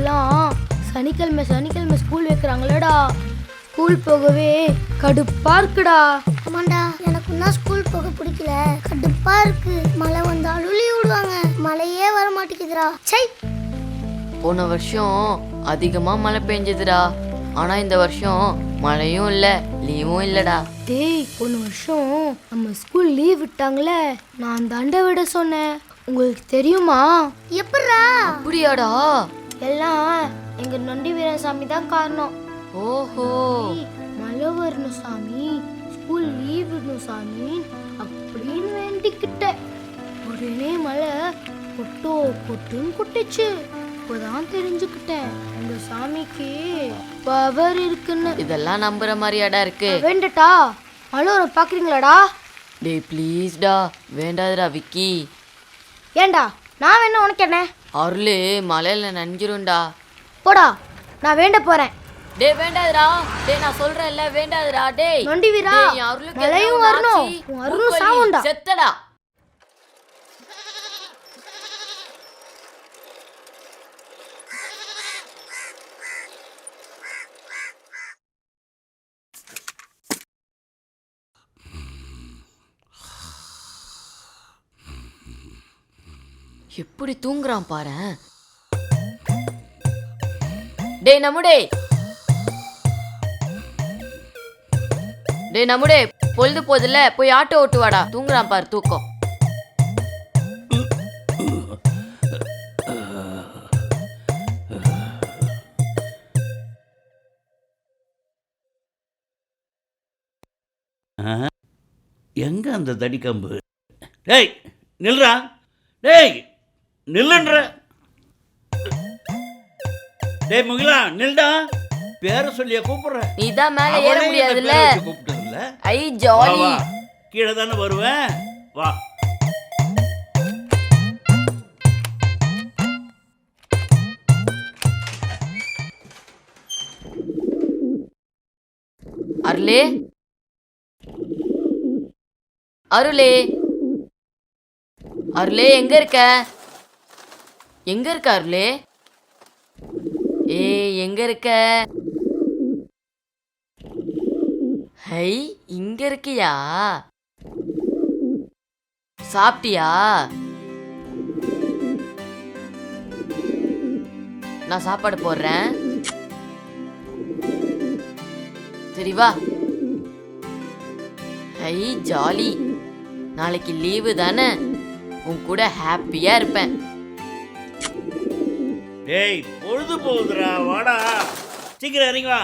இப்போலாம் சனிக்கிழமை சனிக்கிழமை ஸ்கூல் வைக்கிறாங்களேடா, ஸ்கூல் போகவே கடுப்பா இருக்குடா. ஆமாண்டா, எனக்கு தான் ஸ்கூல் போக பிடிக்கல, கடுப்பா இருக்கு. மழை வந்தாலும் லீவ் விடுவாங்க, மழையே வர மாட்டேங்குதுடா. சை, போன வருஷம் அதிகமா மழை பெஞ்சதுடா. ஆனா இந்த வருஷம் மழையும் இல்ல லீவும் இல்லடா. டேய், போன வருஷம் நம்ம ஸ்கூல் லீவ் விட்டாங்களே, நான் தாண்டா விட சொன்னேன். உங்களுக்கு தெரியுமா? எப்படா? அப்படியாடா? எல்லாம் எங்க நொண்டி வீரன் சாமி தான் காரணம். ஓஹோ, மழை வரணும் சாமி, ஸ்கூல் லீவ் விடணும் சாமி அப்படின்னு வேண்டிக்கிட்டேன். உடனே மழை கொட்டோ கொட்டுன்னு கொட்டுச்சு. இப்போதான் தெரிஞ்சுக்கிட்டேன் உங்க சாமிக்கு பவர் இருக்குன்னு. இதெல்லாம் நம்புற மாதிரியாடா இருக்கு? வேண்டட்டா, மழை வர பாக்குறீங்களாடா? டேய் ப்ளீஸ்டா, வேண்டாதடா விக்கி. ஏண்டா, நான் வேணா உனக்கு என்ன? அருளு மலையில நனைஞ்சிரும்டா. போடா, நான் வேண்ட போறேன். டேய் வேண்டாதடா, டேய் நான் சொல்றேன்ல வேண்டாதடா. டேய் நொண்டி வீரா, டேய் அருளுக்கு மழையும் வரணும், உன் அருளும் சாவும்டா. செத்தடா. எப்படி தூங்குறான் பாரு. டேய் நம்முடே, டேய் நம்முடே, பொழுது போதில்ல, போய் ஆட்டோ ஓட்டு வாடா. தூங்குறான் பாரு தூக்கம். எங்க அந்த தடிக்கம்பு? டேய் நில்றா, டேய் நில்லுன்ற. டேய் முகிலா நில்டா, பேர சொல்லிய கூப்பிடுற. நீ தான் மேல ஏற முடியாதுல்ல. கூப்பிட்டதுல ஐ ஜாலி. கீழே தானே வருவேன், வா. அருளே, அருளே, அருளே எங்க இருக்க? எங்க இருக்க அருளே? ஏய் எங்க இருக்க? ஹை, இங்க இருக்கியா? சாப்பிட்டியா? நான் சாப்பாடு போடுறேன், சரி வா. ஹை ஜாலி, நாளைக்கு லீவு தானே, உன் கூட ஹாப்பியா இருப்பேன். டேய் பொழுது போகுதுடா, வாடா சீக்கிரம் இறங்கி வா.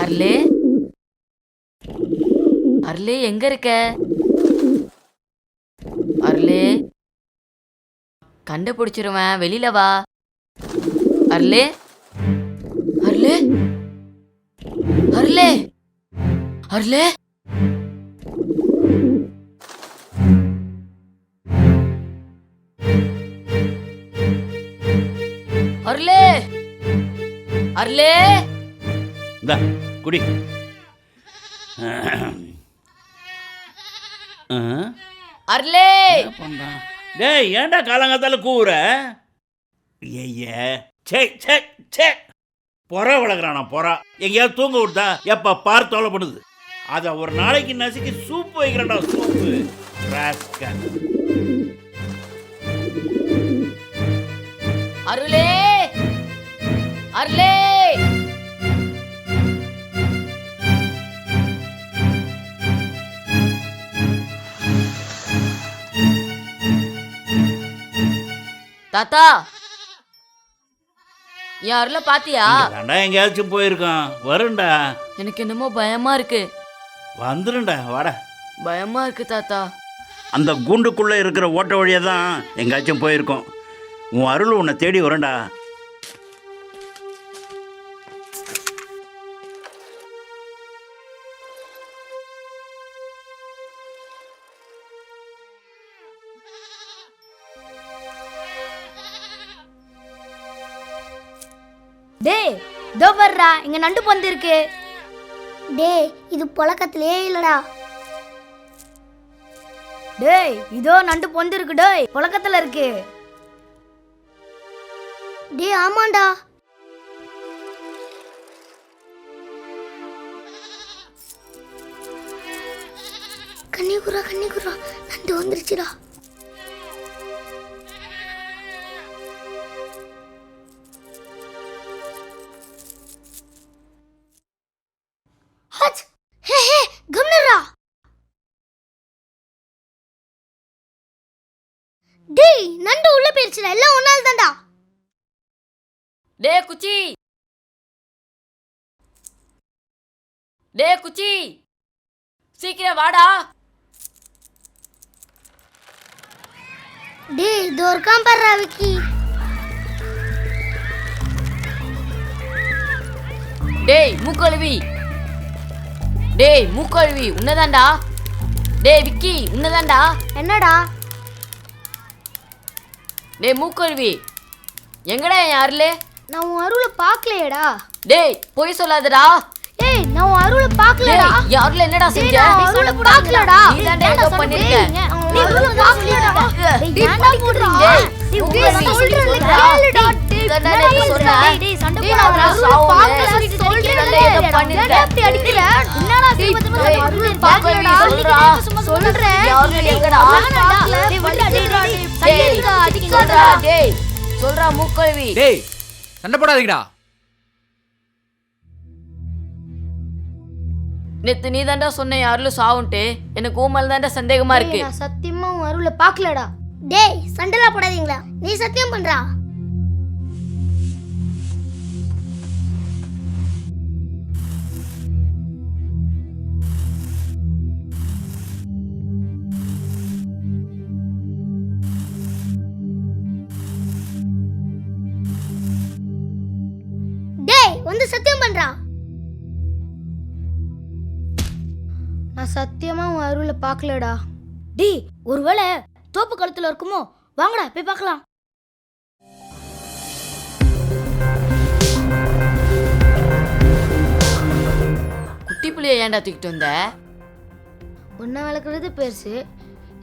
அருளே, அருளே எங்க இருக்க? அருளே, கண்டுபிடிச்சிருவேன், வெளியில வா. அருளே, அருளே, அருளே, அருளே, அருளே, அருளே. இந்தா குடி. அருளே பண்றான்? டேய் ஏன்டா காலங்காத்தால கூவுற? ஐய சே சே சே பொற வளர்க்குறானா பொறா எங்கேயாவது தூங்க விட்டா எப்ப பார் தொலைப்படுது. அதை ஒரு நாளைக்கு நசுக்கி சூப்பு வைக்கிறேன்டா சூப்பு. ராஸ்கல். அருளே அருளே தாத்தா என் அருளை பாத்தியா? தாண்டா எங்கேயாச்சும் போயிருக்கான். வருண்டா எனக்கு என்னமோ பயமா இருக்கு. வந்துருண்டா வாடா. பயமா இருக்கு தாத்தா. அந்த கூண்டுக்குள்ளே இருக்கிற ஓட்ட வழியாக தான் எங்கேயாச்சும் போயிருக்கோம். உன் அருள் உன்னை தேடி வரண்டா. டேய் இதோ வர்றா, இங்க நண்டு பந்து இருக்கு. டேய் இது புழக்கத்திலே இல்லடா. டேய் இதோ நண்டு பொந்து இருக்கு. டேய் புழக்கத்துல இருக்கு. டேய் ஆமாண்டா. கன்னிகுரா நண்டு வந்துருச்சுடா. ஹச் ஹே ஹே கம்னரா. டேய் நண்டு உள்ள போயிருச்சுடா. எல்லாம் ஒன்னால தான்டா. டே குச்சி டே குச்சி சீக்கிரம் வாடா. டேய் இதோ இருக்கான் பாருடா விக்கி. டேய் மூக்கழுவி டேய் மூக்கழுவி உன்னதாண்டா. டேய் விக்கி உன்னதாண்டா. என்னடா? டேய் மூக்கழுவி எங்கடா என் அருளே? நான் உன் அருளை பார்க்கலையேடா. டேய் பொய் சொல்லாதடா. ஏய் நான் உன் அருளை பார்க்கலடா. டேய் என் அருளை என்னடா செஞ்ச? நான் உன் அருளை பார்க்கலடா. நீதான்டா ஏதோ பண்ணிருக்க. நீ அருளை பார்க்கலடா. டேய் ஏன்டா போடுறீங்க? டேய் மூக்கழுவி சொல்றேன்டா. டேய் இதான்டா நீ சொன்ன. டேய் சண்டை டேய், போடாத. நான் அருளை சாவுல. பார்க்கல சொல்றேன்டா. ஏதோ பண்ணிருக்க. அப்படி அடிக்கிற? என்னடா சீக்கிரமா டேய், அருளை மூக்கழுவி பார்க்கலடா. சொல்றா. சொல்றேன். என் அருளை எங்கடா? டேய் வண்டா டேய் டேய் சண்டை அடிக்காதடா. சொல்றா. டேய் சொல்றா மூக்கழுவி. டேய் சண்டை போடாதீங்கடா. நேத்து நீ தாண்டா சொன்ன என் அருள் சாவுன்ட்டு. எனக்கு ஊமல் தாண்டா சந்தேகமா இருக்கு. நான் சத்தியமா உன் அருளை பார்க்கலடா. டேய் சண்டைல போடாதீங்களா. நீ சத்தியம் பண்றா. டேய் வந்து சத்தியம் பண்றா. நான் சத்தியமா உன் அருளை பார்க்கலடா. டேய் ஒருவேளை தோப்பு கழுத்துல இருக்குமோ? வாங்கடா போய் பார்க்கலாம். குட்டி புள்ளைய ஏன்டா தூக்கிட்டு வந்த? உன்னை வளர்க்குறது பெருசு,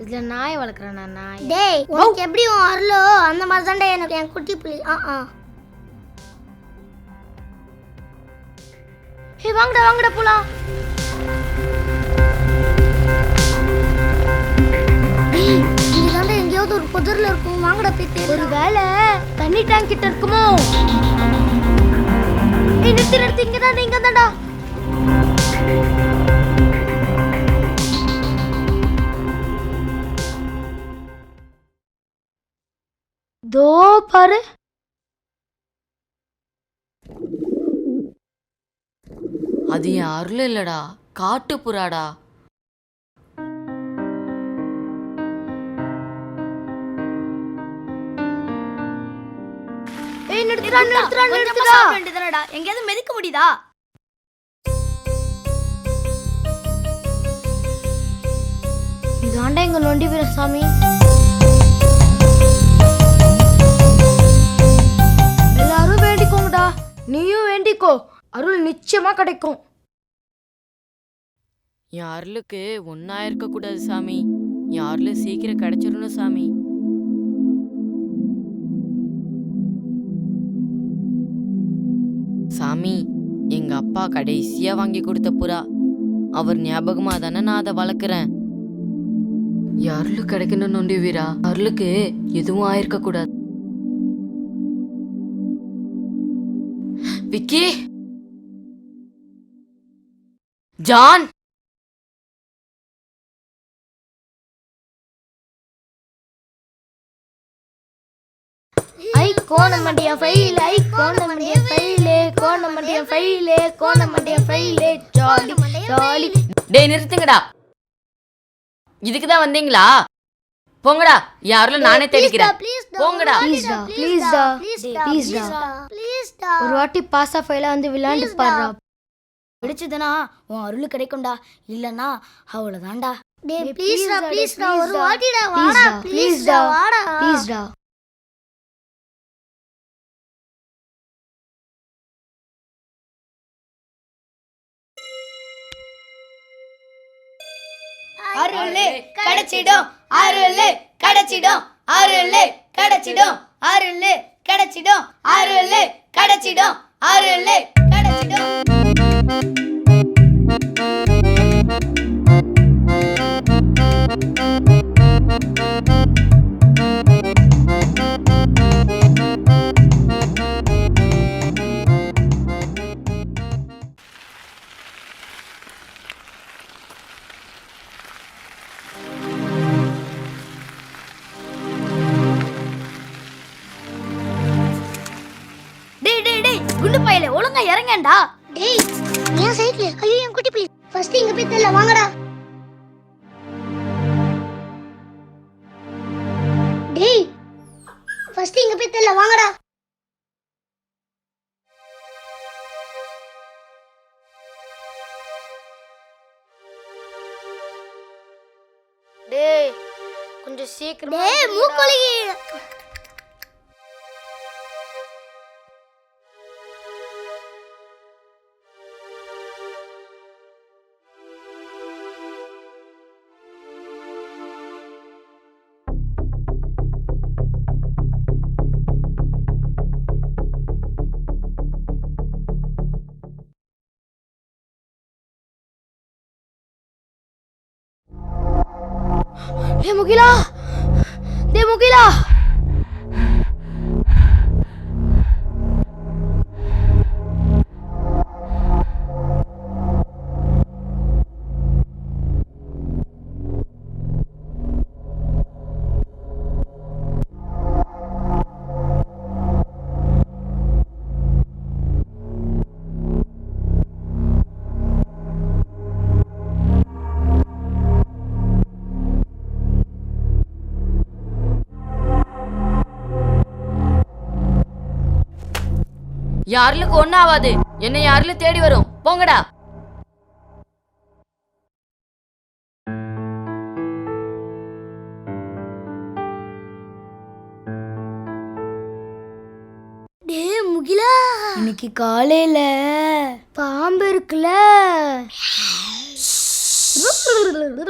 இதுல நாயை வளர்க்குறேன் நான். நாய் டேய் உனக்கு எப்படி உன் அருளோ அந்த மாதிரி தான்டா எனக்கு என் குட்டி புலி. ஹே வாங்கடா வாங்கடா போலாம். இங்க தான்டா எங்கேயாவது ஒரு புதர்ல இருக்கும். வாங்கடா போய் தேடு. ஒரு வேளை தண்ணி டேங்க் கிட்ட இருக்குமோ? ஏய் நிறுத்தி இங்க தான்டா. தோ பாரு. அது என் அருள் இல்லடா, காட்டு புறாடா. ஏய் நிறுத்துடா. எங்கேயாவது மெதிக்க முடியுதா? இதாண்டா எங்க நொண்டி வீரசாமி. எல்லாரும் வேண்டிக்கோங்கடா. நீயும் வேண்டிக்கோ, அருள் நிச்சயமா கிடைக்கும். என் அருளுக்கு ஒன்னா இருக்க கூடாது சாமி. யாருல சீக்கிரம் கிடைச்சிடணும் சாமி. சாமி, எங்க அப்பா கடைசியா வாங்கி கொடுத்த புறா. அவர் ஞாபகமா தானே நான் அதை வளர்க்குறேன். யாருல கிடைக்கணும் நொண்டி வீரா. அருளுக்கு எதுவும் ஆயிருக்க கூடாது. விக்கி, ஜான், ஐ கோணமண்டிய ஃபைல், ஐ கோணமண்டிய ஃபைலே, கோணமண்டிய ஃபைலே, கோணமண்டிய ஃபைலே, ஜாலி ஜாலி. டேய் நிறுத்துங்கடா. இதுக்குதான் வந்தீங்களா? போங்கடா. யாருல நானே தேடிக்கிறேன். போங்கடா. ப்ளீஸ்டா ப்ளீஸ்டா ப்ளீஸ்டா ப்ளீஸ்டா. ஒரு வாட்டி பாஸ் ஆஃப் ஃபைல வந்து விளையாண்டு பாருடா. பிடிச்சதுனா உன் அருள் கிடைக்கும்டா, இல்லனா அவ்வளவுதான்டா. டேய் ப்ளீஸ்டா ஒரு வாட்டிடா வாடா ப்ளீஸ்டா வாடா. ப்ளீஸ்டா. அருளே கிடைச்சிடும், அருளே கிடைச்சிடும், அருளே கிடைச்சிடும், அருளே கிடைச்சிடும், அருளே கிடைச்சிடும், அருளே கிடைச்சிடும். டேய் டேய் டேய் குண்டு பையலே, ஒழுங்கா இறங்கேன்டா. டேய் ஏன் சைக்கிள்? ஐயோ என் குட்டி ப்ளீஸ். ஃபர்ஸ்ட் இங்க போய் தெரியல வாங்கடா. டேய் ஃபர்ஸ்ட் இங்க போய் தெரியல வாங்கடா. டேய் கொஞ்சம் சீக்கிரமா டேய் மூக்கொலி. டேய் முகிலா, டேய் முகிலா. யாருலுக்கு ஒன்னும் ஆகாது. என்ன யாருல தேடி வரும். போங்கடா. டேய் முகிலா, இன்னைக்கு காலையில பாம்பு இருக்குல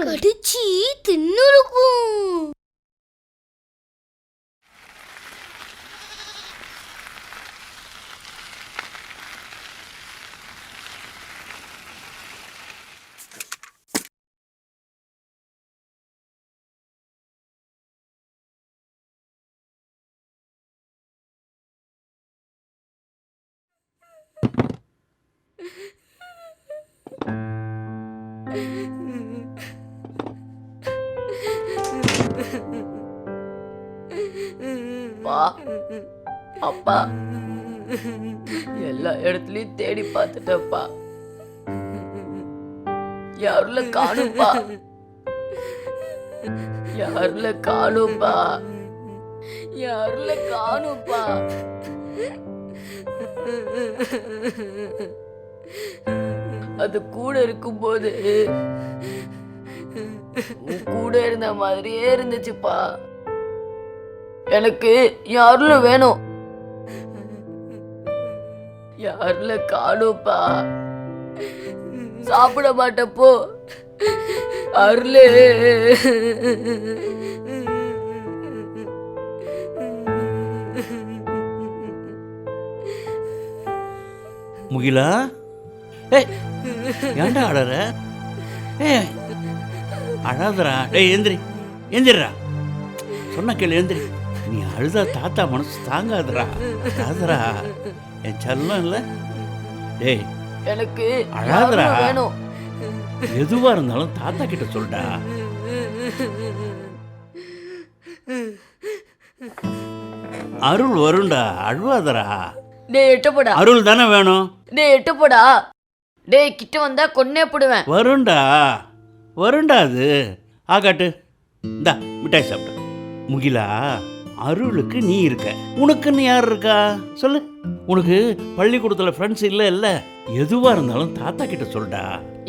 கடிச்சி தின்னு இருக்கும். அப்பா, எல்லா இடத்துலயும் தேடி பார்த்துட்டப்பா. யாருல காணும்பா, யாருல காணும்பா, யாருல காணும்பா. அது கூட இருக்கும்போது உன் கூட இருந்த மாதிரியே இருந்துச்சுப்பா. எனக்கு யாருல வேணும். யாருல காணும்பா. சாப்பிட மாட்டப்போ அருளே. முகிலா, ஏய் ஏன்டா அழற? ஏய் அழாதரா. டேய் எந்திரி, எந்திரிடா. சொன்ன கேளு, எந்திரி. நீ அழுதா தாத்தா மனசு தாங்காதரா. அழாதரா, என் செல்லம் இல்லை. டேய் எனக்கு அழாதடா. யாருமே வேணும். எதுவா இருந்தாலும் தாத்தா கிட்ட சொல்டா. அருள் வரும்டா, அழுவாதரா. டேய் எட்டப்படா. அருள் தானே வேணும். டேய் எட்டப்படா. டேய் கிட்ட வந்தா கொன்னே போடுவேன். வரும்டா, வரும்டா. அது ஆகாட்டு. இந்தா மிட்டாய் சாப்பிட்ட. முகிலா, அருளுக்கு நீ இருக்க, உனக்குன்னு யார் இருக்கா சொல்லு. உனக்கு பள்ளிக்கூடத்துல ஃப்ரெண்ட்ஸ் இல்ல. எதுவா இருந்தாலும் தாத்தா கிட்ட சொல்டா.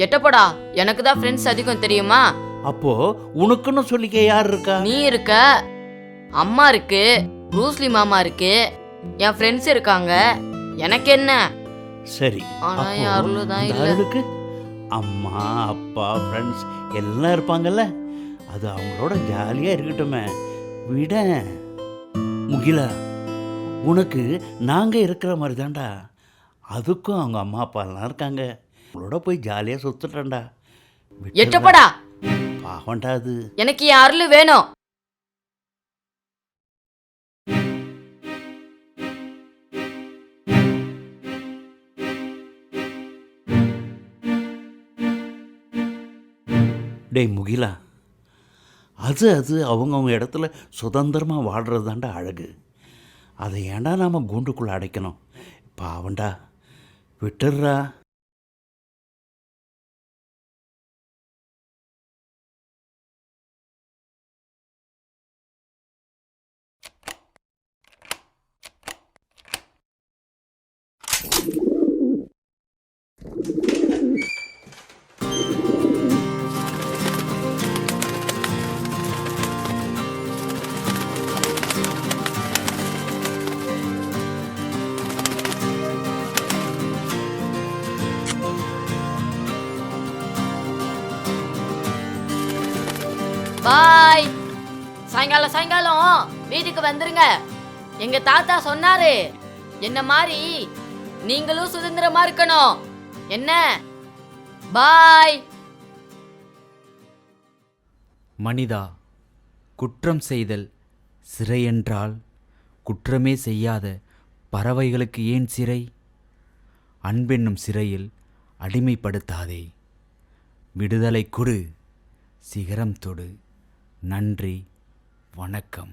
எட்டப்படா, எனக்கு தான் ஃப்ரெண்ட்ஸ் அதிகம் தெரியுமா? அப்போ உனக்குன்னு சொல்லிக்க யார் இருக்கா? நீ இருக்க, அம்மா இருக்கு, ப்ரூஸ்லி மாமா இருக்கு, என் ஃப்ரெண்ட்ஸ் இருக்காங்க. எனக்கு என்ன? சரி, ஆனா அப்போ என் அருள் தான் இந்த இல்ல. அருளுக்கு அம்மா அப்பா ஃப்ரெண்ட்ஸ் எல்லாம் இருப்பாங்கல்ல, அது அவங்களோட ஜாலியா இருக்கட்டுமே, விட. முகிலா, உனக்கு நாங்க இருக்கிற மாதிரி தான்டா அதுக்கும் அவங்க அம்மா அப்பா எல்லாம் இருக்காங்க. அவங்களோட போய் ஜாலியா சுத்துட்டேன்டா. எட்டப்படா, பாவண்டா அது. எனக்கு என் அருள் வேணும். டேய் முகிலா, அது அவங்கவுங்க இடத்துல சுதந்திரமாக வாழ்கிறது தாண்டா அழகு. அதை ஏன்டா நாம் கூண்டுக்குள்ளே அடைக்கணும்? பாவண்டா, விட்டுடுறா. பாய். சாயங்காலம் வீட்டுக்கு வந்துருங்க. எங்க தாத்தா சொன்னாரு, என்ன மாதிரி நீங்களும் சுதந்திரமா இருக்கணும். என்ன? பாய். மனிதா, குற்றம் செய்தல் சிறை என்றால் குற்றமே செய்யாத பறவைகளுக்கு ஏன் சிறை? அன்பென்னும் சிறையில் அடிமைப்படுத்தாதே. விடுதலை கொடு, சிகரம் தொடு. நன்றி, வணக்கம்.